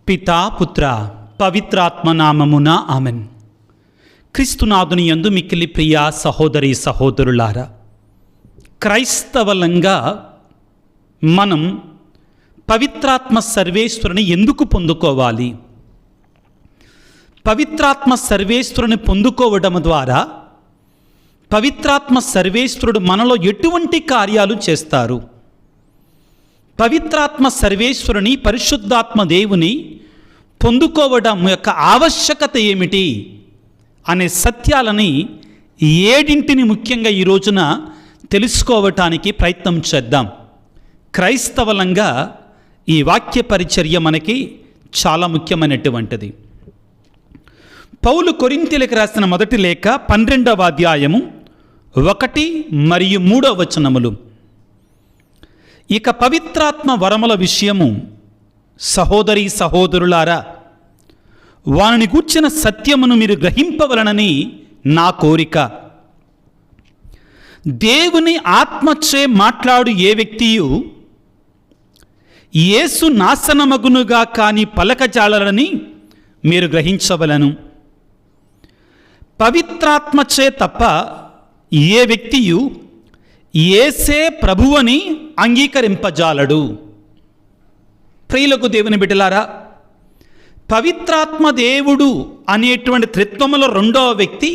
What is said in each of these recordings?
పితా పుత్ర పవిత్రాత్మ నామమున ఆమెన్. క్రీస్తునాథుని యందు మిక్కిలి ప్రియ సహోదరి సహోదరులారా, క్రైస్తవులంగా మనం పవిత్రాత్మ సర్వేశ్వరుని ఎందుకు పొందుకోవాలి? పవిత్రాత్మ సర్వేశ్వరుని పొందుకోవడం ద్వారా పవిత్రాత్మ సర్వేశ్వరుడు మనలో ఎటువంటి కార్యాలు చేస్తారు? పవిత్రాత్మ సర్వేశ్వరుని, పరిశుద్ధాత్మ దేవుని పొందుకోవడం యొక్క ఆవశ్యకత ఏమిటి అనే సత్యాలని 7 ముఖ్యంగా ఈ రోజున తెలుసుకోవటానికి ప్రయత్నం చేద్దాం. క్రైస్తవులంగా ఈ వాక్య పరిచర్య మనకి చాలా ముఖ్యమైనటువంటిది. పౌలు కొరింథీయులకు రాసిన మొదటి లేఖ 12వ అధ్యాయము 1 మరియు 3వ వచనములు. ఇక పవిత్రాత్మ వరముల విషయము సహోదరి సహోదరులారా, వారిని గూర్చిన సత్యమును మీరు గ్రహింపవలనని నా కోరిక. దేవుని ఆత్మచే మాట్లాడు ఏ వ్యక్తియు యేసు నాశనమగునుగా కాని పలకజాలరని మీరు గ్రహించవలను. పవిత్రాత్మచే తప్ప ఏ వ్యక్తియు యేసే ప్రభువని అంగీకరింపజాలడు. ప్రియులకు దేవుని బిడ్డలారా, పవిత్రాత్మ దేవుడు అనేటువంటి త్రిత్వములో 2వ వ్యక్తి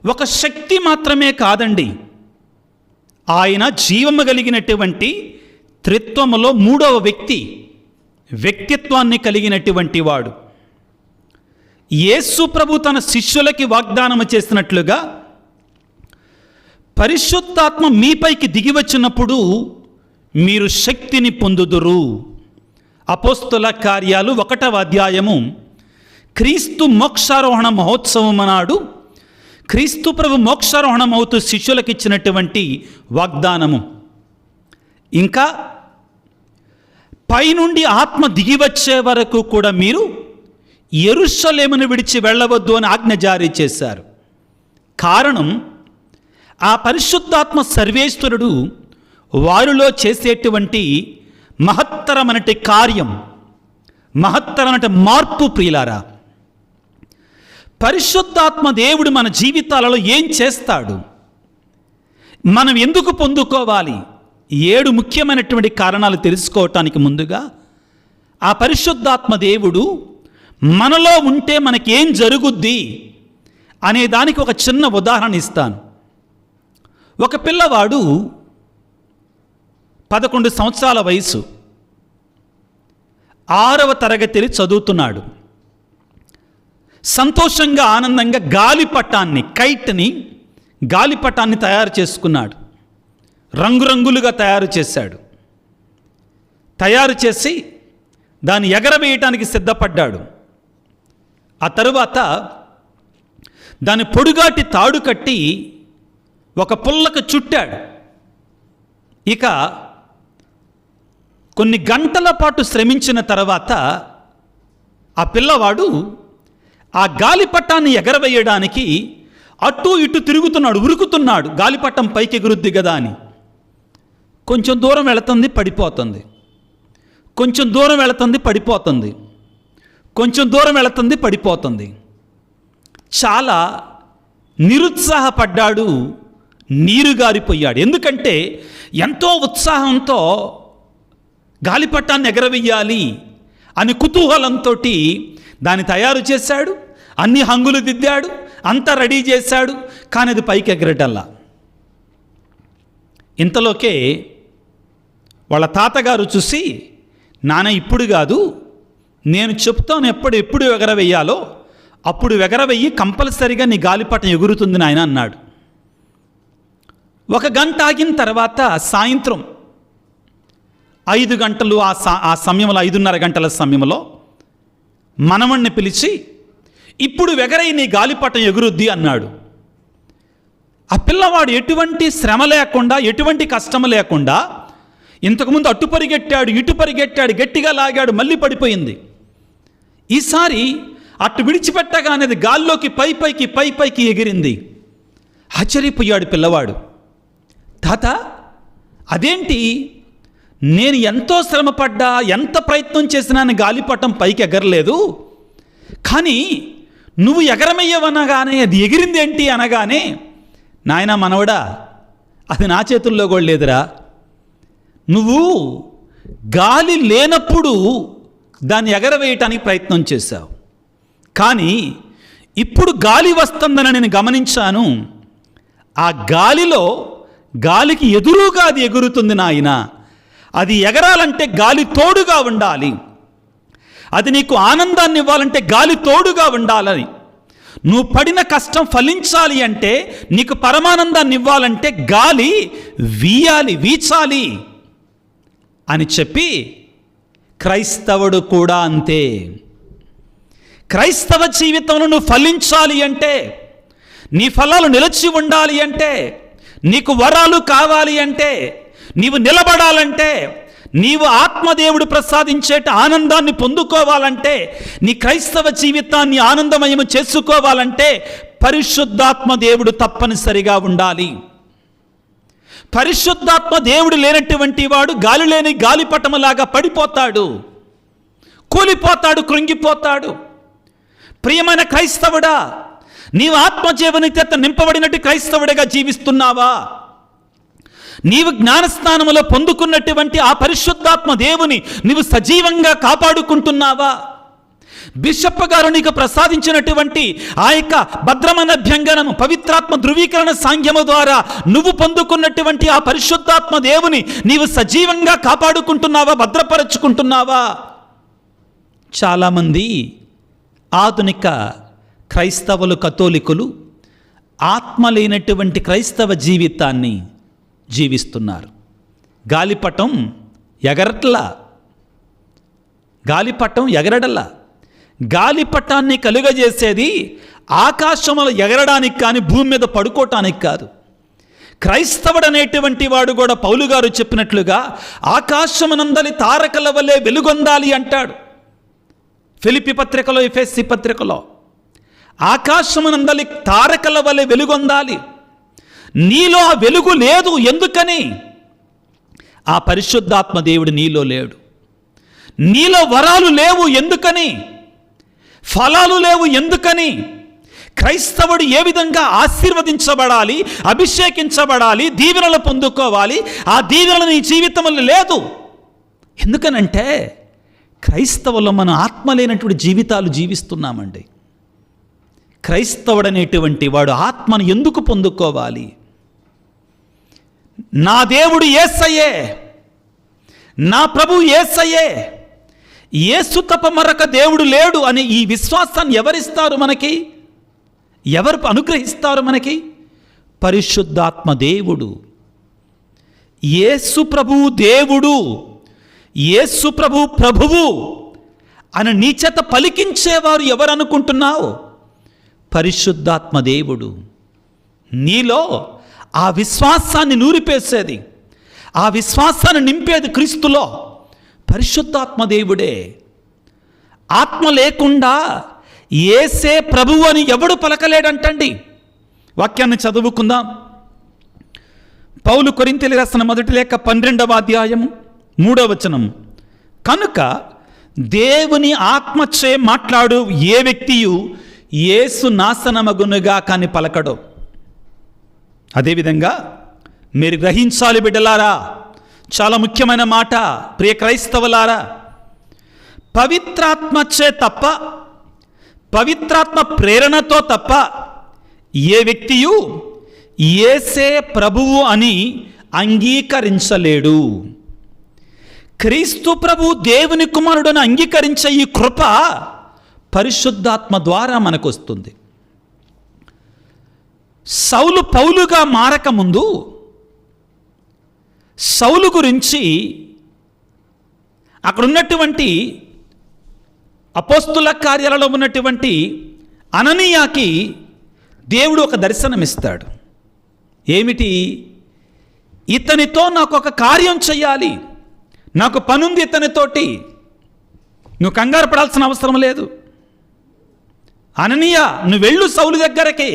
ఒక శక్తి మాత్రమే కాదండి. ఆయన జీవము కలిగినటువంటి త్రిత్వములో 3వ వ్యక్తి, వ్యక్తిత్వాన్ని కలిగినటువంటి వాడు. యేసు ప్రభు తన శిష్యులకి వాగ్దానము చేసినట్లుగా పరిశుద్ధాత్మ మీపైకి దిగివచ్చినప్పుడు మీరు శక్తిని పొందుదురు. అపోస్తుల కార్యాలు 1వ అధ్యాయము క్రీస్తు మోక్షారోహణ మహోత్సవం నాడు క్రీస్తు ప్రభు మోక్షారోహణం అవుతూ శిష్యులకు ఇచ్చినటువంటి వాగ్దానము. ఇంకా పైనుండి ఆత్మ దిగివచ్చే వరకు కూడా మీరు యెరూషలేమును విడిచి వెళ్ళవద్దు అని ఆజ్ఞ జారీ చేశారు. కారణం, ఆ పరిశుద్ధాత్మ సర్వేశ్వరుడు వారిలో చేసేటువంటి మహత్తరమైన కార్యం, మహత్తరమైన మార్పు. ప్రియులారా, పరిశుద్ధాత్మ దేవుడు మన జీవితాలలో ఏం చేస్తాడు, మనం ఎందుకు పొందుకోవాలి? 7 ముఖ్యమైనటువంటి కారణాలు తెలుసుకోవటానికి ముందుగా ఆ పరిశుద్ధాత్మ దేవుడు మనలో ఉంటే మనకేం జరుగుద్ది అనే దానికి ఒక చిన్న ఉదాహరణ ఇస్తాను. ఒక పిల్లవాడు 11 సంవత్సరాల వయసు, 6వ తరగతిని చదువుతున్నాడు. సంతోషంగా ఆనందంగా గాలిపటాన్ని తయారు చేసుకున్నాడు. రంగురంగులుగా తయారు చేశాడు. తయారు చేసి దాన్ని ఎగరవేయటానికి సిద్ధపడ్డాడు. ఆ తరువాత దాని పొడుగాటి తాడు కట్టి ఒక పుల్లకు చుట్టాడు. ఇక కొన్ని గంటల పాటు శ్రమించిన తర్వాత ఆ పిల్లవాడు ఆ గాలిపటాన్ని ఎగరవేయడానికి అటు ఇటు తిరుగుతున్నాడు, ఉరుకుతున్నాడు. గాలిపటం పైకి ఎగురుద్ది కదా అని. కొంచెం దూరం వెళుతుంది, పడిపోతుంది. కొంచెం దూరం వెళుతుంది, పడిపోతుంది. కొంచెం దూరం వెళుతుంది, పడిపోతుంది. చాలా నిరుత్సాహపడ్డాడు, నీరు గారిపోయాడు. ఎందుకంటే ఎంతో ఉత్సాహంతో గాలిపటాన్ని ఎగరవేయాలి అని కుతూహలంతో దాన్ని తయారు చేశాడు. అన్ని హంగులు దిద్దాడు, అంతా రెడీ చేశాడు. కానీ అది పైకి ఎగరటల్లా. ఇంతలోకే వాళ్ళ తాతగారు చూసి, నాన్న ఇప్పుడు కాదు, నేను చెప్తాను ఎప్పుడు ఎగరవేయాలో అప్పుడు ఎగరవేయి, కంపల్సరిగా నీ గాలిపటం ఎగురుతుంది నాయన అన్నాడు. 1 గంట ఆగిన తర్వాత సాయంత్రం 5 గంటలు ఆ సమయంలో 5:30 గంటల సమయంలో మనవణ్ణి పిలిచి, ఇప్పుడు ఎగరై నీ గాలిపటం ఎగురుద్ది అన్నాడు. ఆ పిల్లవాడు ఎటువంటి శ్రమ లేకుండా, ఎటువంటి కష్టం లేకుండా ఇంతకుముందు అటు పరిగెట్టాడు, ఇటు పరిగెట్టాడు, గట్టిగా లాగాడు, మళ్ళీ పడిపోయింది. ఈసారి అటు విడిచిపెట్టగానే అది గాల్లోకి పైపైకి ఎగిరింది. ఆశ్చర్యపోయాడు పిల్లవాడు. తాత, అదేంటి నేను ఎంతో శ్రమపడ్డా, ఎంత ప్రయత్నం చేసినా గాలిపటం పైకి ఎగరలేదు, కానీ నువ్వు ఎగరమయ్యవనగానే అది ఎగిరిందేంటి అనగానే, నాయనా మనవడా, అది నా చేతుల్లో కూడా లేదురా, నువ్వు గాలి లేనప్పుడు దాన్ని ఎగరవేయటానికి ప్రయత్నం చేశావు, కానీ ఇప్పుడు గాలి వస్తుందని నేను గమనించాను, ఆ గాలికి ఎదురుగా అది ఎగురుతుంది నాయన. అది ఎగరాలంటే గాలి తోడుగా ఉండాలి, అది నీకు ఆనందాన్ని ఇవ్వాలంటే గాలి తోడుగా ఉండాలని, నువ్వు పడిన కష్టం ఫలించాలి అంటే, నీకు పరమానందాన్ని ఇవ్వాలంటే గాలి వీచాలి అని చెప్పి, క్రైస్తవుడు కూడా అంతే. క్రైస్తవ జీవితంలో నువ్వు ఫలించాలి అంటే, నీ ఫలాలు నిలిచి ఉండాలి అంటే, నీకు వరాలు కావాలి అంటే, నీవు నిలబడాలంటే, నీవు ఆత్మదేవుడు ప్రసాదించేట ఆనందాన్ని పొందుకోవాలంటే, నీ క్రైస్తవ జీవితాన్ని ఆనందమయము చేసుకోవాలంటే పరిశుద్ధాత్మ దేవుడు తప్పనిసరిగా ఉండాలి. పరిశుద్ధాత్మ దేవుడు లేనటువంటి వాడు గాలి లేని గాలిపటములాగా పడిపోతాడు, కూలిపోతాడు, కృంగిపోతాడు. ప్రియమైన క్రైస్తవుడా, నీవు ఆత్మజీవని చేత నింపబడినట్టు క్రైస్తవుడిగా జీవిస్తున్నావా? నీవు జ్ఞానస్నానములో పొందుకున్నటువంటి ఆ పరిశుద్ధాత్మ దేవుని నీవు సజీవంగా కాపాడుకుంటున్నావా? బిషప్ గారు నీకు ప్రసాదించినటువంటి ఆ యొక్క భద్రమైన అభ్యంగనము, పవిత్రాత్మ ధృవీకరణ సాంఖ్యము ద్వారా నువ్వు పొందుకున్నటువంటి ఆ పరిశుద్ధాత్మ దేవుని నీవు సజీవంగా కాపాడుకుంటున్నావా, భద్రపరచుకుంటున్నావా? చాలామంది ఆధునిక క్రైస్తవులు, కథోలికులు ఆత్మ లేనటువంటి క్రైస్తవ జీవితాన్ని జీవిస్తున్నారు. గాలిపటం ఎగరడల్లా. గాలిపటాన్ని కలుగజేసేది ఆకాశంలో ఎగరడానికి కానీ భూమి మీద పడుకోవటానికి కాదు. క్రైస్తవుడు అనేటువంటి వాడు కూడా పౌలు గారు చెప్పినట్లుగా ఆకాశమునందలి తారకల వలె వెలుగొందాలి అంటాడు. ఫిలిప్పీ పత్రికలో, ఎఫెసీ పత్రికలో ఆకాశమునందలి తారకల వలె వెలుగొందాలి. నీలో ఆ వెలుగు లేదు, ఎందుకని? ఆ పరిశుద్ధాత్మ దేవుడు నీలో లేడు. నీలో వరాలు లేవు, ఎందుకని? ఫలాలు లేవు, ఎందుకని? క్రైస్తవుడు ఏ విధంగా ఆశీర్వదించబడాలి, అభిషేకించబడాలి, దీవెనలు పొందుకోవాలి, ఆ దీవెనలు నీ జీవితంలో లేదు. ఎందుకనంటే క్రైస్తవులు మనం ఆత్మ లేనటువంటి జీవితాలు జీవిస్తున్నామండి. క్రైస్తవుడు అనేటువంటి వాడు ఆత్మను ఎందుకు పొందుకోవాలి? నా దేవుడు యేసయ్యే, నా ప్రభు యేసయ్యే, యేసు తప్ప మరొక దేవుడు లేడు అనే ఈ విశ్వాసాన్ని ఎవరిస్తారు మనకి? ఎవరు అనుగ్రహిస్తారు మనకి? పరిశుద్ధాత్మ దేవుడు. యేసు ప్రభువు దేవుడు, యేసు ప్రభు ప్రభువు అని నీ చేత పలికించేవారు ఎవరు అనుకుంటున్నావు? పరిశుద్ధాత్మ దేవుడు. నీలో ఆ విశ్వాసాన్ని నూరిపేసేది, ఆ విశ్వాసాన్ని నింపేది క్రీస్తులో పరిశుద్ధాత్మ దేవుడే. ఆత్మ లేకుండా యేసే ప్రభువు అని ఎవడు పలకలేడంటండి. వాక్యాన్ని చదువుకుందాం. పౌలు కొరింథీయులకు రాసిన మొదటి లేఖ 12వ అధ్యాయము 3వ వచనం. కనుక దేవుని ఆత్మచే మాట్లాడు ఏ వ్యక్తియు యేసు నాశనమగునుగా కాని పలకడు. అదేవిధంగా మీరు గ్రహించాలి బిడ్డలారా, చాలా ముఖ్యమైన మాట ప్రియ క్రైస్తవులారా, పవిత్రాత్మచే తప్ప, పవిత్రాత్మ ప్రేరణతో తప్ప ఏ వ్యక్తియు యేసే ప్రభువు అని అంగీకరించలేడు. క్రీస్తు ప్రభు దేవుని కుమారుడని అంగీకరించే ఈ కృప పరిశుద్ధాత్మ ద్వారా మనకు వస్తుంది. సౌలు పౌలుగా మారకముందు సౌలు గురించి అక్కడ ఉన్నటువంటి అపోస్తుల కార్యాలలో ఉన్నటువంటి అననీయాకి దేవుడు ఒక దర్శనమిస్తాడు. ఏమిటి? ఇతనితో నాకు ఒక కార్యం చెయ్యాలి, నాకు పనుంది ఇతనితోటి, నువ్వు కంగారు పడాల్సిన అవసరం లేదు. అననీయ, నువ్వు వెళ్ళు సౌలు దగ్గరకి,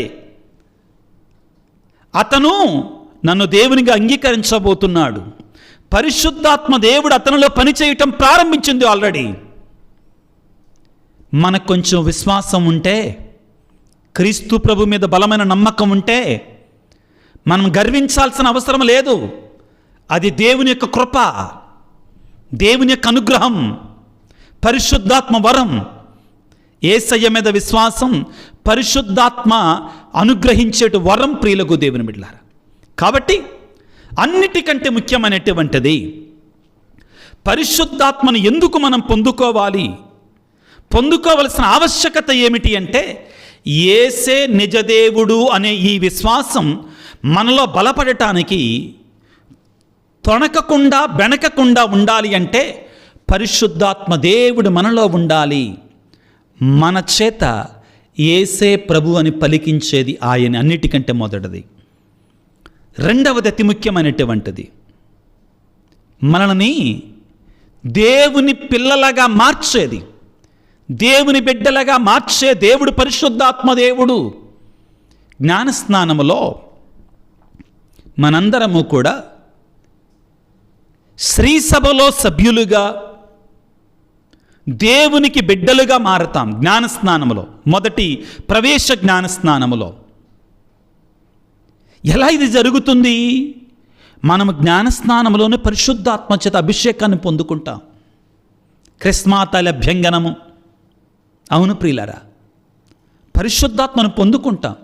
అతను నన్ను దేవునిగా అంగీకరించబోతున్నాడు, పరిశుద్ధాత్మ దేవుడు అతనిలో పనిచేయటం ప్రారంభించింది ఆల్రెడీ. మనకు కొంచెం విశ్వాసం ఉంటే, క్రీస్తు ప్రభు మీద బలమైన నమ్మకం ఉంటే మనం గర్వించాల్సిన అవసరం లేదు. అది దేవుని యొక్క కృప, దేవుని యొక్క అనుగ్రహం, పరిశుద్ధాత్మ వరం. యేసయ్య మీద విశ్వాసం పరిశుద్ధాత్మ అనుగ్రహించేటు వరం ప్రియులకు దేవుని బిడ్డలారా. కాబట్టి అన్నిటికంటే ముఖ్యమైనటువంటిది పరిశుద్ధాత్మను ఎందుకు మనం పొందుకోవాలి, పొందుకోవలసిన ఆవశ్యకత ఏమిటి అంటే, యేసే నిజదేవుడు అనే ఈ విశ్వాసం మనలో బలపడటానికి తొణకకుండా బెనకకుండా ఉండాలి అంటే పరిశుద్ధాత్మ దేవుడు మనలో ఉండాలి. మన చేత యేసే ప్రభు అని పలికించేది ఆయన. అన్నిటికంటే మొదటిది. రెండవది అతి ముఖ్యమైనటువంటిది, మనల్ని దేవుని పిల్లలుగా మార్చేది, దేవుని బిడ్డలుగా మార్చే దేవుడు పరిశుద్ధాత్మ దేవుడు. జ్ఞానస్నానములో మనందరము కూడా శ్రీసభలో సభ్యులుగా దేవునికి బిడ్డలుగా మారతాం. జ్ఞానస్నానములో, మొదటి ప్రవేశ జ్ఞానస్నానములో. ఎలా ఇది జరుగుతుంది? మనము జ్ఞానస్నానములోనే పరిశుద్ధాత్మ చేత అభిషేకాన్ని పొందుకుంటాం. క్రిస్మాతలభ్యంగనము. అవును ప్రియులారా, పరిశుద్ధాత్మను పొందుకుంటాం.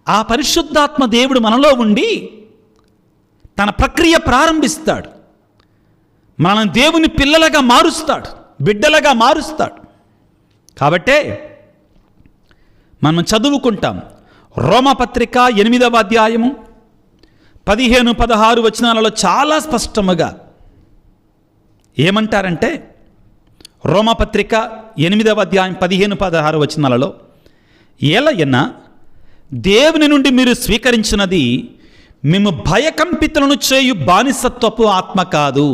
ఆ పరిశుద్ధాత్మ దేవుడు మనలో ఉండి తన ప్రక్రియ ప్రారంభిస్తాడు. మనం దేవుని పిల్లలుగా మారుస్తాడు, బిడ్డలుగా మారుస్తాడు. కాబట్టే మనం చదువుకుంటాం. రోమపత్రిక 8వ అధ్యాయము 15-16 వచనాలలో చాలా స్పష్టముగా ఏమంటారంటే, రోమపత్రిక 8వ అధ్యాయం 15-16 వచనాలలో, ఏలయన్నా దేవుని నుండి మీరు స్వీకరించినది మేము భయకంపితులను చేయు బానిసత్వపు ఆత్మ కాదు,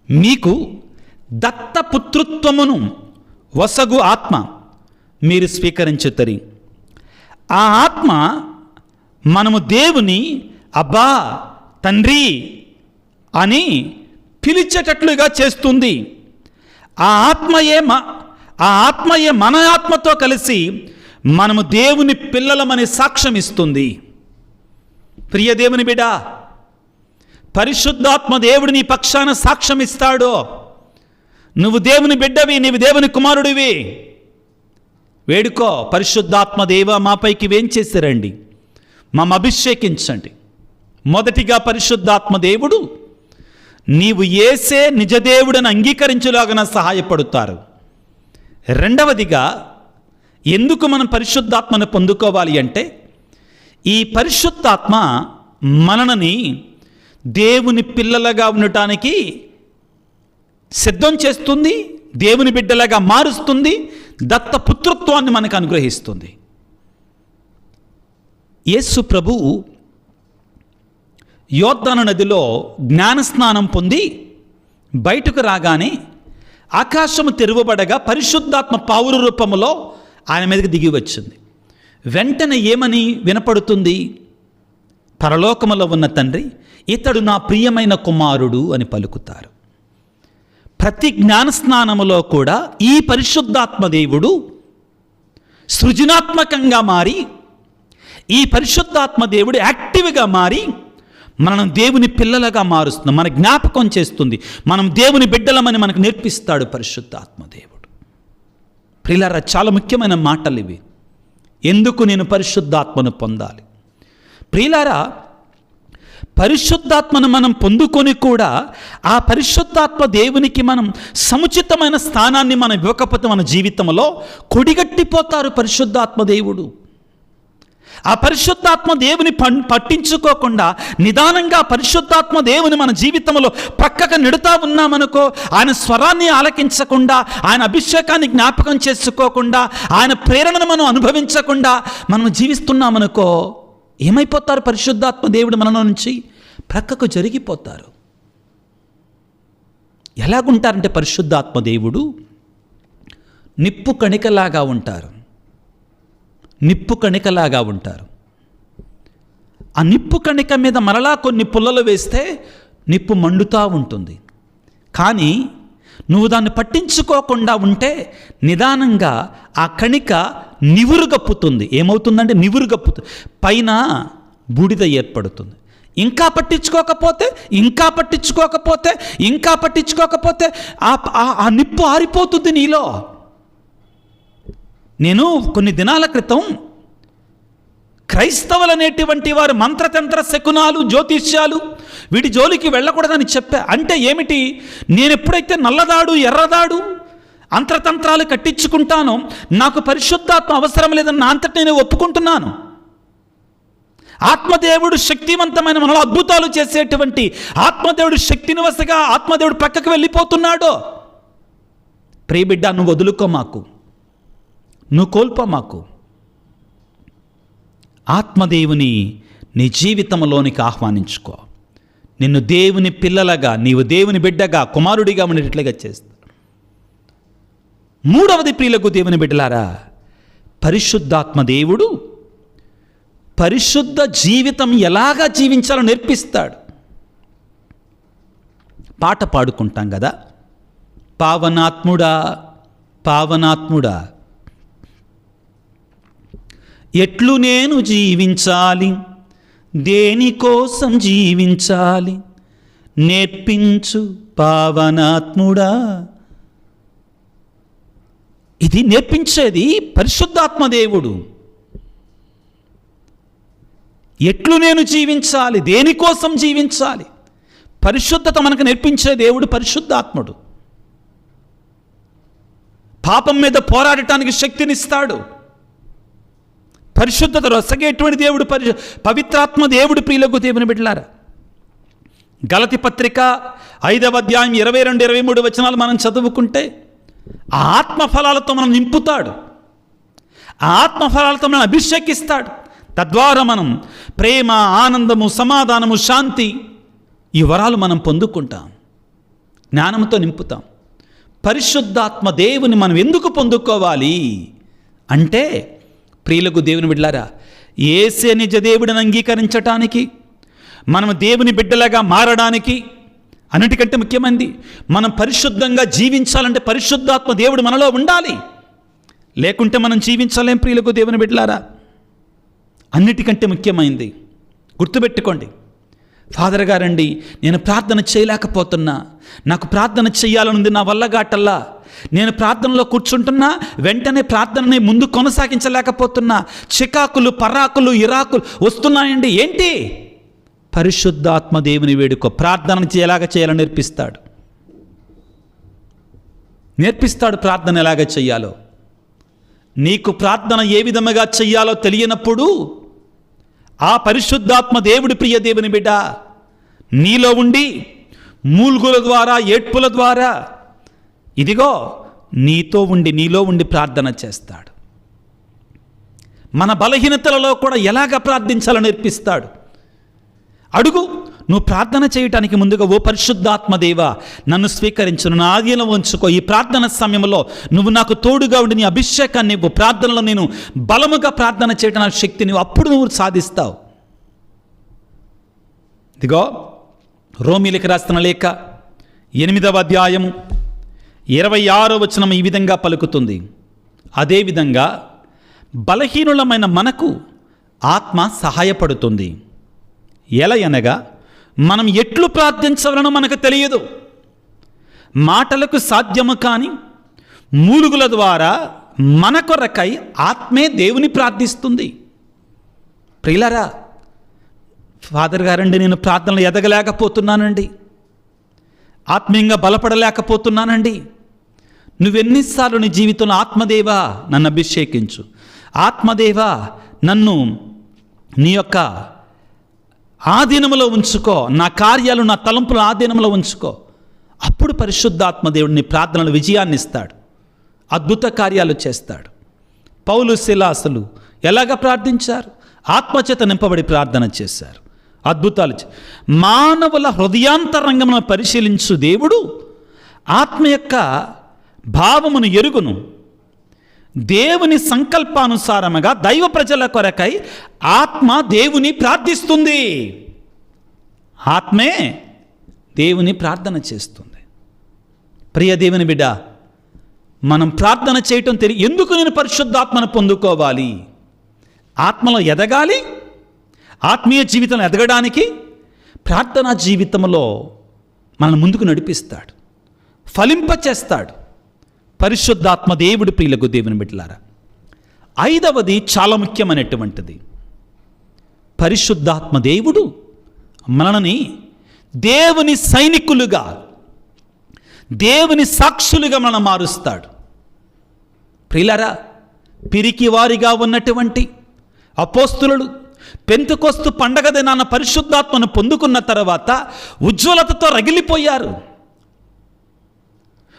మీకు దత్తపుత్రుత్వమును వసగు ఆత్మ మీరు స్వీకరించుతరి. ఆ ఆత్మ మనము దేవుని అబ్బా తండ్రి అని పిలిచేటట్లుగా చేస్తుంది. ఆ ఆత్మయే మన ఆత్మతో కలిసి మనము దేవుని పిల్లలమని సాక్ష్యం ఇస్తుంది. ప్రియ దేవుని బిడ్డ, పరిశుద్ధాత్మ దేవుడు నీ పక్షాన సాక్ష్యం ఇస్తాడు. నువ్వు దేవుని బిడ్డవి, నీవు దేవుని కుమారుడివి. వేడుకో, పరిశుద్ధాత్మ దేవ మాపైకి వేంచేసిరండి, మమ్మ అభిషేకించండి. మొదటిగా పరిశుద్ధాత్మ దేవుడు నీవు యేసే నిజదేవుడని అంగీకరించులాగా సహాయపడతారు. రెండవదిగా ఎందుకు మనం పరిశుద్ధాత్మను పొందుకోవాలి అంటే, ఈ పరిశుద్ధాత్మ మనని దేవుని పిల్లలుగా ఉండటానికి సిద్ధం చేస్తుంది, దేవుని బిడ్డలుగా మారుస్తుంది, దత్తపుత్రత్వాన్ని మనకు అనుగ్రహిస్తుంది. యేసు ప్రభువు యోర్దాను నదిలో జ్ఞానస్నానం పొంది బయటకు రాగానే ఆకాశము తెరువబడగా పరిశుద్ధాత్మ పావురు రూపములో ఆయన మీదకి దిగి వచ్చింది. వెంటనే ఏమని వినపడుతుంది? పరలోకములో ఉన్న తండ్రి, ఇతడు నా ప్రియమైన కుమారుడు అని పలుకుతారు. ప్రతి జ్ఞానస్నానములో కూడా ఈ పరిశుద్ధాత్మ దేవుడు సృజనాత్మకంగా మారి, ఈ పరిశుద్ధాత్మ దేవుడు యాక్టివ్గా మారి మనం దేవుని పిల్లలుగా మారుస్తుంది, మన జ్ఞాపకం చేస్తుంది, మనం దేవుని బిడ్డలమని మనకు నేర్పిస్తాడు పరిశుద్ధాత్మ దేవుడు. ప్రియులారా, చాలా ముఖ్యమైన మాటలు ఇవి. ఎందుకు నేను పరిశుద్ధాత్మను పొందాలి? ప్రియులారా, పరిశుద్ధాత్మను మనం పొందుకొని కూడా ఆ పరిశుద్ధాత్మ దేవునికి మనం సముచితమైన స్థానాన్ని మనం ఇవ్వకపోతే మన జీవితంలో కొడిగట్టిపోతారు పరిశుద్ధాత్మ దేవుడు. ఆ పరిశుద్ధాత్మ దేవుని పట్టించుకోకుండా నిదానంగా పరిశుద్ధాత్మ దేవుని మన జీవితంలో పక్కకు నెడుతా ఉన్నామనుకో, ఆయన స్వరాన్ని ఆలకించకుండా, ఆయన అభిషేకాన్ని జ్ఞాపకం చేసుకోకుండా, ఆయన ప్రేరణను మనం అనుభవించకుండా మనం జీవిస్తున్నామనుకో, ఏమైపోతారు? పరిశుద్ధాత్మ దేవుడు మనలో నుంచి ప్రక్కకు జరిగిపోతారు. ఎలాగుంటారంటే పరిశుద్ధాత్మ దేవుడు నిప్పు కణికలాగా ఉంటారు. నిప్పు కణికలాగా ఉంటారు. ఆ నిప్పు కణిక మీద మరలా కొన్ని పుల్లలు వేస్తే నిప్పు మండుతూ ఉంటుంది. కానీ నువ్వు దాన్ని పట్టించుకోకుండా ఉంటే నిదానంగా ఆ కణిక నివురుగప్పుతుంది. ఏమవుతుందంటే నివురుగప్పుతుంది, పైన బూడిద ఏర్పడుతుంది. ఇంకా పట్టించుకోకపోతే ఆ నిప్పు ఆరిపోతుంది నీలో. నేను కొన్ని దినాల క్రితం క్రైస్తవులనేటువంటి వారు మంత్రతంత్ర శకునాలు జ్యోతిష్యాలు వీటి జోలికి వెళ్ళకూడదని చెప్పా. అంటే ఏమిటి, నేను ఎప్పుడైతే నల్లదాడు ఎర్రదాడు అంతర్తంత్రాలు కట్టించుకుంటానో నాకు పరిశుద్ధాత్మ అవసరం లేదని నా అంతటి నేను ఒప్పుకుంటున్నాను. ఆత్మదేవుడు శక్తివంతమైన మనలో అద్భుతాలు చేసేటువంటి ఆత్మదేవుడు శక్తినివసగా ఆత్మదేవుడు ప్రక్కకు వెళ్ళిపోతున్నాడు. ప్రియబిడ్డ, నువ్వు వదులుకో మాకు, నువ్వు కోల్పో మాకు. ఆత్మదేవుని నీ జీవితంలోనికి ఆహ్వానించుకో. నిన్ను దేవుని పిల్లలుగా, నీవు దేవుని బిడ్డగా, కుమారుడిగా ఉండేటట్లుగా చేస్తా. మూడవది ప్రియులకు దేవుని బిడ్డలారా, పరిశుద్ధాత్మ దేవుడు పరిశుద్ధ జీవితం ఎలాగా జీవించాలో నేర్పిస్తాడు. పాట పాడుకుంటాం కదా, పావనాత్ముడా పావనాత్ముడా ఎట్లు నేను జీవించాలి, దేనికోసం జీవించాలి, నేర్పించు పావనాత్ముడా. ఇది నేర్పించేది పరిశుద్ధాత్మదేవుడు. ఎట్లు నేను జీవించాలి, దేనికోసం జీవించాలి, పరిశుద్ధత మనకు నేర్పించే దేవుడు పరిశుద్ధాత్ముడు. పాపం మీద పోరాడటానికి శక్తినిస్తాడు. పరిశుద్ధత రొసగేటువంటి దేవుడు పవిత్రాత్మ దేవుడు. ప్రియులకు దేవుని బిడ్డలారా, గలతి పత్రిక 5వ అధ్యాయం 22-23 వచనాలు మనం చదువుకుంటే ఆ ఆత్మఫలాలతో మనం నింపుతాడు. ఆ ఆత్మఫలాలతో మనం అభిషేకిస్తాడు. తద్వారా మనం ప్రేమ, ఆనందము, సమాధానము, శాంతి ఈ వరాలు మనం పొందుకుంటాం. జ్ఞానంతో నింపుతాం. పరిశుద్ధాత్మ దేవుని మనం ఎందుకు పొందుకోవాలి అంటే, ప్రియులకు దేవుని బిడ్డలారా, యేసే నిజ దేవుడిని అంగీకరించటానికి, మనం దేవుని బిడ్డలాగా మారడానికి, అన్నిటికంటే ముఖ్యమైనది మనం పరిశుద్ధంగా జీవించాలంటే పరిశుద్ధాత్మ దేవుడు మనలో ఉండాలి. లేకుంటే మనం జీవించలేం. ప్రియులకు దేవుని బిడ్డలారా, అన్నిటికంటే ముఖ్యమైనది గుర్తుపెట్టుకోండి. ఫాదర్ గారండి, నేను ప్రార్థన చేయలేకపోతున్నా, నాకు ప్రార్థన చేయాలనుంది, నా వల్ల గాటల్లా, నేను ప్రార్థనలో కూర్చుంటున్నా, వెంటనే ప్రార్థనని ముందు కొనసాగించలేకపోతున్నా, చికాకులు, పరాకులు, ఇరాకులు వస్తున్నాయండి. ఏంటి? పరిశుద్ధాత్మ దేవుని వేడుకో. ప్రార్థన ఎలాగ చేయాలో నేర్పిస్తాడు. ప్రార్థన ఎలాగ చేయాలో. నీకు ప్రార్థన ఏ విధముగా చెయ్యాలో తెలియనప్పుడు ఆ పరిశుద్ధాత్మ దేవుడి, ప్రియ దేవుని బిడ్డ, నీలో ఉండి మూల్గుల ద్వారా, ఏడ్పుల ద్వారా ఇదిగో నీలో ఉండి ప్రార్థన చేస్తాడు. మన బలహీనతలలో కూడా ఎలాగ ప్రార్థించాలో నేర్పిస్తాడు. అడుగు. నువ్వు ప్రార్థన చేయటానికి ముందుగా, ఓ పరిశుద్ధాత్మ దేవా, నన్ను స్వీకరించు, నా ఆధీనంలో ఉంచుకో. ఈ ప్రార్థన సమయంలో నువ్వు నాకు తోడుగా ఉండి నీ అభిషేకాన్ని ఇవ్వు. ప్రార్థనలో నేను బలముగా ప్రార్థన చేయడం నా శక్తిని అప్పుడు నువ్వు సాధిస్తావు. ఇదిగో రోమీలకు రాసిన లేఖ 8వ అధ్యాయము 26వ వచనం ఈ విధంగా పలుకుతుంది. అదేవిధంగా బలహీనులమైన మనకు ఆత్మ సహాయపడుతుంది. ఎలయనగా మనం ఎట్లు ప్రార్థించవలనో మనకు తెలియదు. మాటలకు సాధ్యము కాని మూలుగుల ద్వారా మన కొరకై ఆత్మే దేవుని ప్రార్థిస్తుంది. ప్రియులారా, ఫాదర్ గారండి, నేను ప్రార్థనలు ఎదగలేకపోతున్నానండి, ఆత్మీయంగా బలపడలేకపోతున్నానండి. నువ్వెన్నిసార్లు నీ జీవితంలో ఆత్మదేవా నన్ను అభిషేకించు, ఆత్మదేవా నన్ను నీ యొక్క ఆధీనంలో ఉంచుకో, నా కార్యాలు, నా తలంపుల ఆధీనంలో ఉంచుకో. అప్పుడు పరిశుద్ధాత్మ దేవుడిని ప్రార్థనలు విజయాన్ని ఇస్తాడు, అద్భుత కార్యాలు చేస్తాడు. పౌలు, శిలాసులు ఎలాగ ప్రార్థించారు? ఆత్మచేత నింపబడి ప్రార్థన చేశారు, అద్భుతాలు. మానవుల హృదయాంతరంగమును పరిశీలించు దేవుడు ఆత్మ యొక్క భావమును ఎరుగును. దేవుని సంకల్పానుసారముగా దైవ ప్రజల కొరకై ఆత్మ దేవుని ప్రార్థిస్తుంది. ఆత్మే దేవుని ప్రార్థన చేస్తుంది. ప్రియ దేవుని బిడ్డ, మనం ప్రార్థన చేయటం ఎందుకు నేను పరిశుద్ధాత్మను పొందుకోవాలి? ఆత్మలో ఎదగాలి. ఆత్మీయ జీవితం ఎదగడానికి ప్రార్థనా జీవితంలో మనల్ని ముందుకు నడిపిస్తాడు, ఫలింపచేస్తాడు పరిశుద్ధాత్మ దేవుడు. ప్రియులకు దేవుని బిడ్డలారా, 5వది చాలా ముఖ్యమైనటువంటిది. పరిశుద్ధాత్మ దేవుడు మనల్ని దేవుని సైనికులుగా, దేవుని సాక్షులుగా మనం మారుస్తాడు. ప్రియులారా, పిరికి వారిగా ఉన్నటువంటి అపోస్తులు పెంతెకొస్తు పండగ దినాన పరిశుద్ధాత్మను పొందుకున్న తర్వాత ఉజ్వలతతో రగిలిపోయారు.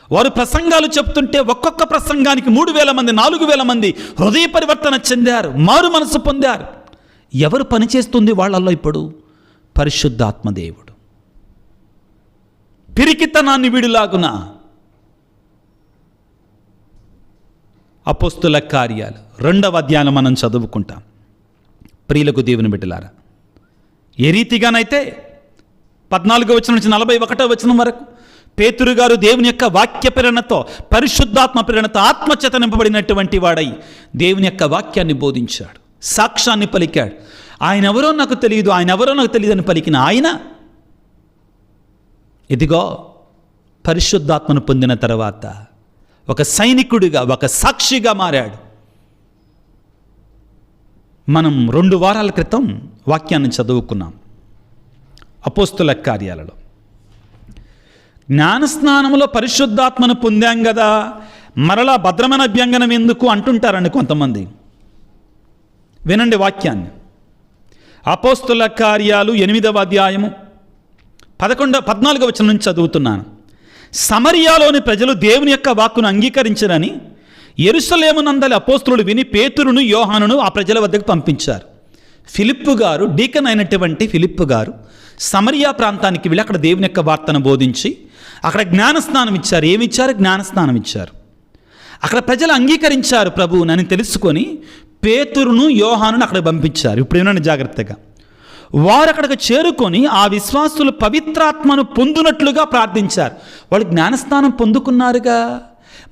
వారు ప్రసంగాలు చెప్తుంటే ఒక్కొక్క ప్రసంగానికి 3,000 మంది 4,000 మంది హృదయ పరివర్తన చెందారు, మారు మనసు పొందారు. ఎవరు పనిచేస్తుంది వాళ్ళల్లో ఇప్పుడు? పరిశుద్ధాత్మ దేవుడు. పిరికితనాన్ని వీడులాగున అపోస్తుల కార్యాలు 2వ అధ్యాయం మనం చదువుకుంటాం. ప్రియులకు దేవుని బిడ్డలారా, ఏ రీతిగానైతే 14వ వచనం నుంచి 41వ వచనం వరకు పేతురు గారు దేవుని యొక్క వాక్య ప్రేరణతో, పరిశుద్ధాత్మ ప్రేరణతో ఆత్మచేత నింపబడినటువంటి వాడై దేవుని యొక్క వాక్యాన్ని బోధించాడు, సాక్ష్యాన్ని పలికాడు. ఆయన ఎవరో నాకు తెలియదు, ఆయన ఎవరో నాకు తెలియదు అని పలికిన ఆయన ఇదిగో పరిశుద్ధాత్మను పొందిన తర్వాత ఒక సైనికుడిగా, ఒక సాక్షిగా మారాడు. మనం 2 వారాల క్రితం వాక్యాన్ని చదువుకున్నాం అపోస్తుల కార్యాలలో. జ్ఞానస్నానంలో పరిశుద్ధాత్మను పొందాం కదా, మరలా భద్రమైన అభ్యంగనం ఎందుకు అంటుంటారండి కొంతమంది. వినండి వాక్యాన్ని. అపోస్తుల కార్యాలు 8వ అధ్యాయము 14వ వచనం నుంచి చదువుతున్నాను. సమరియాలోని ప్రజలు దేవుని యొక్క వాక్కును అంగీకరించరని యెరూషలేమునందలి అపోస్తులు విని పేతురును యోహానును ఆ ప్రజల వద్దకు పంపించారు. ఫిలిప్పు గారు, డీకన్ అయినటువంటి ఫిలిప్పు గారు సమరియా ప్రాంతానికి వెళ్ళి అక్కడ దేవుని యొక్క వార్తను బోధించి అక్కడ జ్ఞానస్నానం ఇచ్చారు. ఏమిచ్చారు? జ్ఞానస్నానం ఇచ్చారు. అక్కడ ప్రజలు అంగీకరించారు ప్రభువునని తెలుసుకొని పేతురును యోహానును అక్కడ పంపించారు. ఇప్పుడు ఏమన్నా జాగ్రత్తగా, వారు అక్కడికి చేరుకొని ఆ విశ్వాసులు పవిత్రాత్మను పొందునట్లుగా ప్రార్థించారు. వాళ్ళు జ్ఞానస్నానం పొందుకున్నారుగా,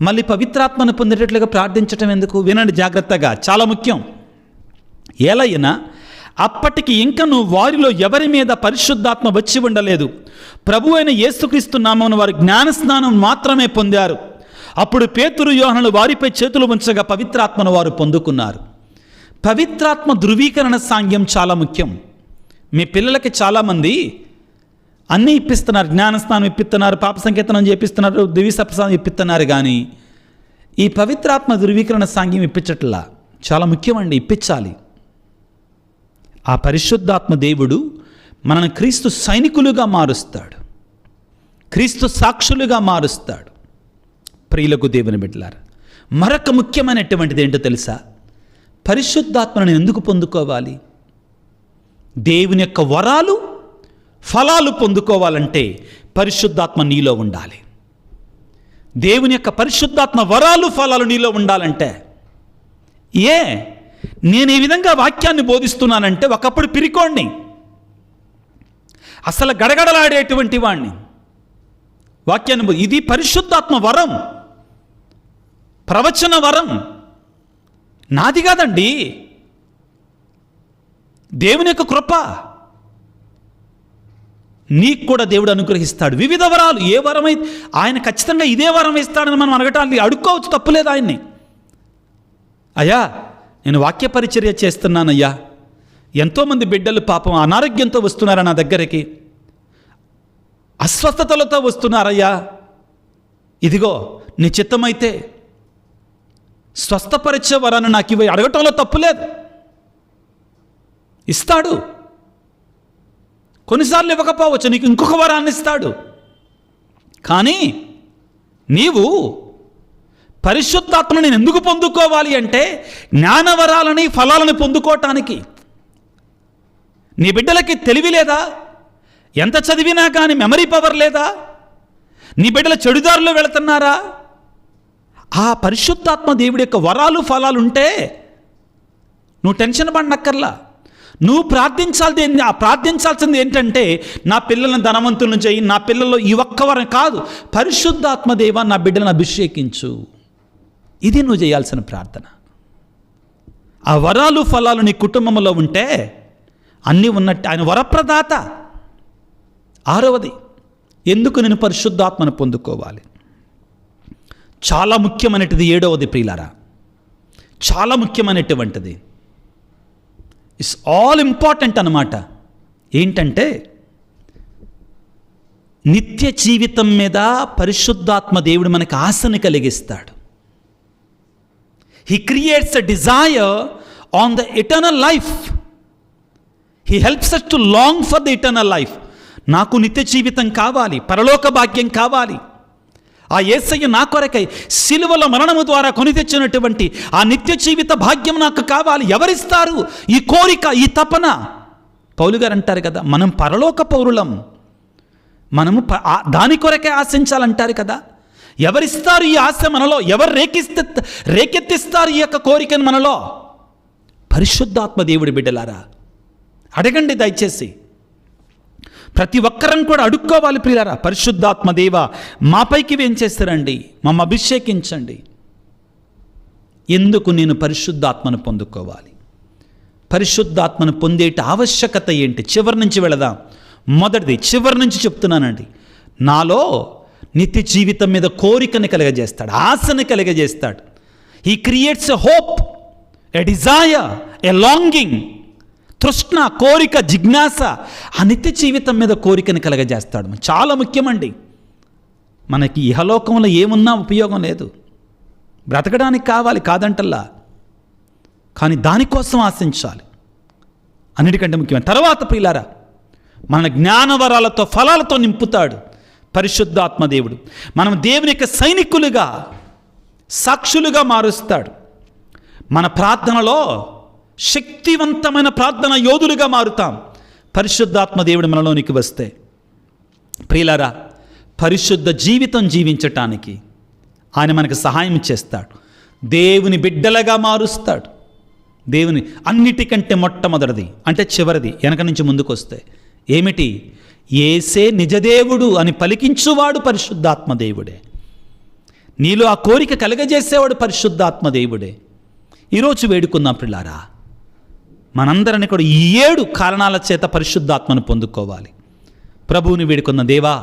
మళ్ళీ పవిత్రాత్మను పొందేటట్లుగా ప్రార్థించటం ఎందుకు? వినండి జాగ్రత్తగా, చాలా ముఖ్యం. ఏలైనా అప్పటికి ఇంకను వారిలో ఎవరి మీద పరిశుద్ధాత్మ వచ్చి ఉండలేదు. ప్రభు అయిన యేసుక్రీస్తు నామమున వారు జ్ఞానస్నానం మాత్రమే పొందారు. అప్పుడు పేతురు యోహానులు వారిపై చేతులు ఉంచగా పవిత్రాత్మను వారు పొందుకున్నారు. పవిత్రాత్మ ధృవీకరణ సాంగ్యం చాలా ముఖ్యం. మీ పిల్లలకి చాలామంది అన్నీ ఇప్పిస్తున్నారు, జ్ఞానస్నానం ఇప్పిస్తున్నారు, పాప సంకీర్తనం చేపిస్తున్నారు, దివ్యసప్రసాదం ఇప్పిస్తున్నారు, కానీ ఈ పవిత్రాత్మ ధృవీకరణ సాంగ్యం ఇప్పించట్లా. చాలా ముఖ్యమండి, ఇప్పించాలి. ఆ పరిశుద్ధాత్మ దేవుడు మనల్ని క్రీస్తు సైనికులుగా మారుస్తాడు, క్రీస్తు సాక్షులుగా మారుస్తాడు. ప్రియులకు దేవుని బిడ్డలారా, మరొక ముఖ్యమైనటువంటిది ఏంటో తెలుసా? పరిశుద్ధాత్మను ఎందుకు పొందుకోవాలి? దేవుని యొక్క వరాలు, ఫలాలు పొందుకోవాలంటే పరిశుద్ధాత్మ నీలో ఉండాలి. దేవుని యొక్క పరిశుద్ధాత్మ వరాలు, ఫలాలు నీలో ఉండాలంటే, నేను ఈ విధంగా వాక్యాన్ని బోధిస్తున్నానంటే ఒకప్పుడు పిరికోండి, అసలు గడగడలాడేటువంటి వాణ్ణి. వాక్యాన్ని ఇది పరిశుద్ధాత్మ వరం, ప్రవచన వరం నాది కాదండి, దేవుని యొక్క కృప. నీకు కూడా దేవుడు అనుగ్రహిస్తాడు వివిధ వరాలు. ఏ వరమైతే ఆయన ఖచ్చితంగా ఇదే వరం ఇస్తాడని మనం అడగటానికి అడుక్కోవచ్చు, తప్పులేదు ఆయన్ని. అయ్యా నేను వాక్య పరిచర్య చేస్తున్నానయ్యా, ఎంతోమంది బిడ్డలు పాపం అనారోగ్యంతో వస్తున్నారా నా దగ్గరికి, అస్వస్థతలతో వస్తున్నారయ్యా, ఇదిగో నీ చిత్తమైతే స్వస్థపరిచే వరాన్ని నాకు ఇవ్వ. అడగటంలో తప్పులేదు, ఇస్తాడు. కొన్నిసార్లు ఇవ్వకపోవచ్చు, నీకు ఇంకొక వరాన్ని ఇస్తాడు. కానీ నీవు పరిశుద్ధాత్మను నేను ఎందుకు పొందుకోవాలి అంటే జ్ఞానవరాలని, ఫలాలని పొందుకోవటానికి. నీ బిడ్డలకి తెలివి లేదా? ఎంత చదివినా కానీ మెమరీ పవర్ లేదా? నీ బిడ్డల చెడుదారులు వెళుతున్నారా? ఆ పరిశుద్ధాత్మ దేవుడి యొక్క వరాలు, ఫలాలు ఉంటే నువ్వు టెన్షన్ పడనక్కర్లా. నువ్వు ప్రార్థించాల్సింది ఏంటంటే నా పిల్లలను ధనవంతులను చేయి, నా పిల్లల్లో ఈ ఒక్క వరం కాదు, పరిశుద్ధాత్మ దేవా నా బిడ్డలను అభిషేకించు. ఇది నువ్వు చేయాల్సిన ప్రార్థన. ఆ వరాలు ఫలాలు నీ కుటుంబంలో ఉంటే అన్నీ ఉన్నట్టు. ఆయన వరప్రదాత. 6వది, ఎందుకు నేను పరిశుద్ధాత్మను పొందుకోవాలి? చాలా ముఖ్యమైనటిది 7వది ప్రియులారా, చాలా ముఖ్యమైనటువంటిది. ఇట్స్ ఆల్ ఇంపార్టెంట్ అన్నమాట. ఏంటంటే నిత్య జీవితం మీద పరిశుద్ధాత్మ దేవుడు మనకు ఆశని కలిగిస్తాడు. He creates a desire on the eternal life. He helps us to long for the eternal life. నాకు నిత్య జీవితం కావాలి, పరలోక భాగ్యం కావాలి. ఆ యేసయ్య నా కొరకై సిలువలో మరణము ద్వారా కొని తెచ్చినటువంటి ఆ నిత్య జీవిత భాగ్యం నాకు కావాలి. ఎవరిస్తారు ఈ కోరిక, ఈ తపన? పౌలు గారు అంటారు కదా, మనం పరలోక పౌరులం, మనము దాని కొరకే ఆశించాలంటారు కదా. ఎవరిస్తారు ఈ ఆశ మనలో? ఎవరు రేకెత్తిస్తారు ఈ యొక్క కోరికను మనలో? పరిశుద్ధాత్మ దేవుడి బిడ్డలారా, అడగండి దయచేసి. ప్రతి ఒక్కరం కూడా అడుక్కోవాలి ప్రియులారా, పరిశుద్ధాత్మ దేవ మాపైకి ఏం చేస్తారండి, మమ్మ అభిషేకించండి. ఎందుకు నేను పరిశుద్ధాత్మను పొందుకోవాలి? పరిశుద్ధాత్మను పొందేట ఆవశ్యకత ఏంటి? చివరి నుంచి వెళదాం. మొదటిది, చివరి నుంచి చెప్తున్నానండి, నాలో నిత్య జీవితం మీద కోరికని కలగజేస్తాడు, ఆశని కలగజేస్తాడు. He creates a hope, a desire, a longing, తృష్ణ, కోరిక, జిజ్ఞాస. ఆ నిత్య జీవితం మీద కోరికని కలగజేస్తాడు. చాలా ముఖ్యమండి. మనకి ఇహలోకంలో ఏమున్నా ఉపయోగం లేదు, బ్రతకడానికి కావాలి కాదంటల్లా, కానీ దానికోసం ఆశించాలి, అన్నిటికంటే ముఖ్యమైన. తర్వాత ప్రియులారా, మన జ్ఞానవరాలతో ఫలాలతో నింపుతాడు పరిశుద్ధాత్మ దేవుడు. మనం దేవుని యొక్క సైనికులుగా, సాక్షులుగా మారుస్తాడు. మన ప్రార్థనలో శక్తివంతమైన ప్రార్థన యోధులుగా మారుతాం పరిశుద్ధాత్మ దేవుడు మనలోనికి వస్తే. ప్రియులారా, పరిశుద్ధ జీవితం జీవించటానికి ఆయన మనకు సహాయం చేస్తాడు. దేవుని బిడ్డలుగా మారుస్తాడు. దేవుని అన్నిటికంటే మొట్టమొదటిది, అంటే చివరిది, వెనక నుంచి ముందుకు వస్తే ఏమిటి? యేసే నిజదేవుడు అని పలికించువాడు పరిశుద్ధాత్మ దేవుడే. నీలో ఆ కోరిక కలగజేసేవాడు పరిశుద్ధాత్మ దేవుడే. ఈరోజు వేడుకుందాం ప్రియులారా, మనందరిని కూడా ఈ 7 కారణాల చేత పరిశుద్ధాత్మను పొందుకోవాలి. ప్రభువుని వేడుకున్న దేవా,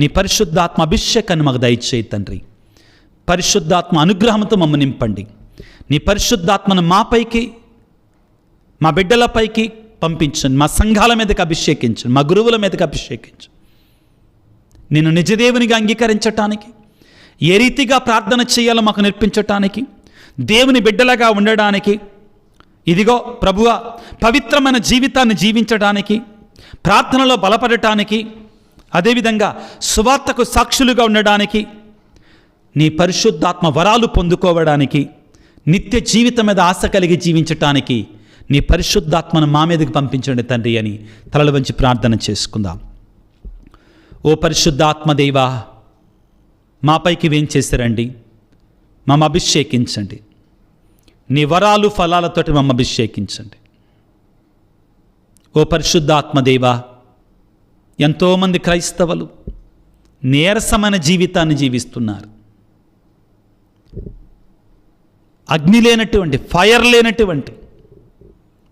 నీ పరిశుద్ధాత్మ అభిషేకాన్ని మాకు దయచేయి తండ్రి. పరిశుద్ధాత్మ అనుగ్రహంతో మమ్మల్ని నింపండి. నీ పరిశుద్ధాత్మను మాపైకి, మా బిడ్డలపైకి పంపించండి. మా సంఘాల మీదకి అభిషేకించండి, మా గురువుల మీదకి అభిషేకించండి. నేను నిజదేవునిగా అంగీకరించటానికి, ఏ రీతిగా ప్రార్థన చేయాలో మాకు నేర్పించటానికి, దేవుని బిడ్డలుగా ఉండడానికి, ఇదిగో ప్రభువా పవిత్రమైన జీవితాన్ని జీవించడానికి, ప్రార్థనలో బలపడటానికి, అదేవిధంగా సువార్తకు సాక్షులుగా ఉండడానికి, నీ పరిశుద్ధాత్మ వరాలు పొందుకోవడానికి, నిత్య జీవితం మీద ఆశ కలిగి జీవించటానికి నీ పరిశుద్ధాత్మను మా మీదకి పంపించండి తండ్రి అని తలలు వంచి ప్రార్థన చేసుకుందాం. ఓ పరిశుద్ధాత్మ దేవా, మాపైకి వేం చేశారండి, మమ్మ అభిషేకించండి. నీ వరాలు ఫలాలతోటి మమ్మ అభిషేకించండి. ఓ పరిశుద్ధాత్మ దేవా, ఎంతోమంది క్రైస్తవులు నీరసమైన జీవితాన్ని జీవిస్తున్నారు. అగ్ని లేనటువంటి, ఫైర్ లేనటువంటి,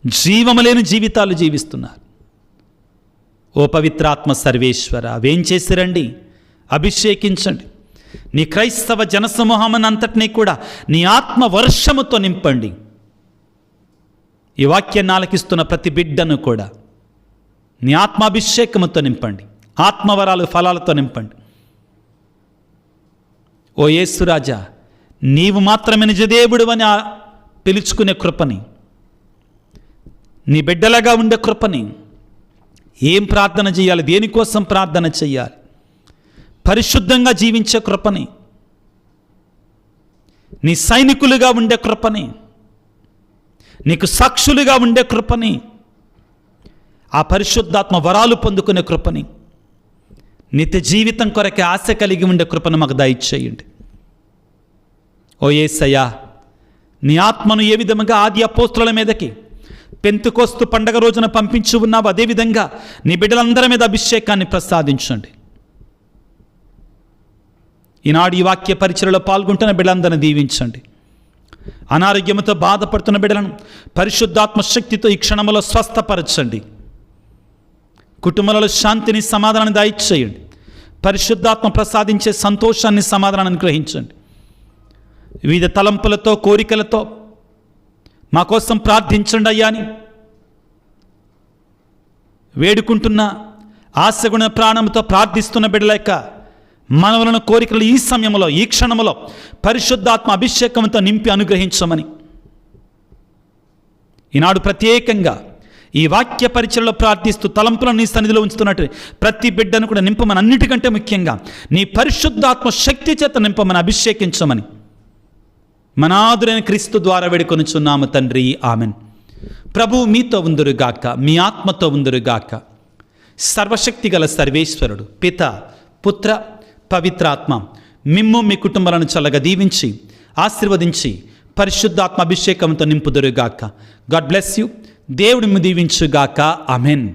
జీవము లేని జీవితాలు జీవిస్తున్నారు. ఓ పవిత్రాత్మ సర్వేశ్వర, వేం చేసిరండి, అభిషేకించండి. నీ క్రైస్తవ జనసమూహం అంతటినీ కూడా నీ ఆత్మ వర్షముతో నింపండి. ఈ వాక్యాన్ని ఆలకిస్తున్న ప్రతి బిడ్డను కూడా నీ ఆత్మాభిషేకముతో నింపండి, ఆత్మవరాలు ఫలాలతో నింపండి. ఓ యేసురాజా, నీవు మాత్రమే నిజదేవుడు అని పిలుచుకునే కృపని, నీ బిడ్డలుగా ఉండే కృపని, ఏం ప్రార్థన చేయాలి, దేనికోసం ప్రార్థన చేయాలి, పరిశుద్ధంగా జీవించే కృపని, నీ సైనికులుగా ఉండే కృపని, నీకు సాక్షులుగా ఉండే కృపని, ఆ పరిశుద్ధాత్మ వరాలు పొందుకునే కృపని, నిత్య జీవితం కొరకే ఆశ కలిగి ఉండే కృపను మాకు దయచేయండి. ఓ యేసయ్యా, నీ ఆత్మను ఏ విధముగా ఆది అపోస్తుల మీదకి పెంతెకోస్తు పండగ రోజున పంపించి ఉన్నావు, అదేవిధంగా నీ బిడ్డలందరి మీద అభిషేకాన్ని ప్రసాదించండి. ఈనాడు ఈ వాక్య పరిచయలో పాల్గొంటున్న బిడ్డలందరిని దీవించండి. అనారోగ్యంతో బాధపడుతున్న బిడ్డలను పరిశుద్ధాత్మ శక్తితో ఈ క్షణంలో స్వస్థపరచండి. కుటుంబాలలో శాంతిని, సమాధానాన్ని దయచేయండి. పరిశుద్ధాత్మ ప్రసాదించే సంతోషాన్ని, సమాధానాన్ని గ్రహించండి. వివిధ తలంపులతో, కోరికలతో మా కోసం ప్రార్థించండి అయ్యా అని వేడుకుంటున్న, ఆశగుణ ప్రాణంతో ప్రార్థిస్తున్న బిడ్డల యొక్క మనవలను, కోరికలు ఈ సమయంలో, ఈ క్షణంలో పరిశుద్ధాత్మ అభిషేకంతో నింపి అనుగ్రహించమని ఈనాడు ప్రత్యేకంగా ఈ వాక్య పరిచయలో ప్రార్థిస్తూ తలంపులను నీ సన్నిధిలో ఉంచుతున్నట్టు ప్రతి బిడ్డను కూడా నింపమని, అన్నిటికంటే ముఖ్యంగా నీ పరిశుద్ధాత్మ శక్తి చేత నింపమని, అభిషేకించమని మనాదురైన క్రీస్తు ద్వారా వేడుకొనుచున్నాము తండ్రి. ఆమెన్. ప్రభువు మీతో ఉందురుగాక, మీ ఆత్మతో ఉందురుగాక. సర్వశక్తి గల సర్వేశ్వరుడు పిత, పుత్ర, పవిత్రాత్మ మిమ్ము మీ కుటుంబాలను చల్లగా దీవించి ఆశీర్వదించి పరిశుద్ధాత్మ అభిషేకంతో నింపుదురుగాక. God bless you. దేవుడు మిమ్ము దీవించుగాక. ఆమెన్.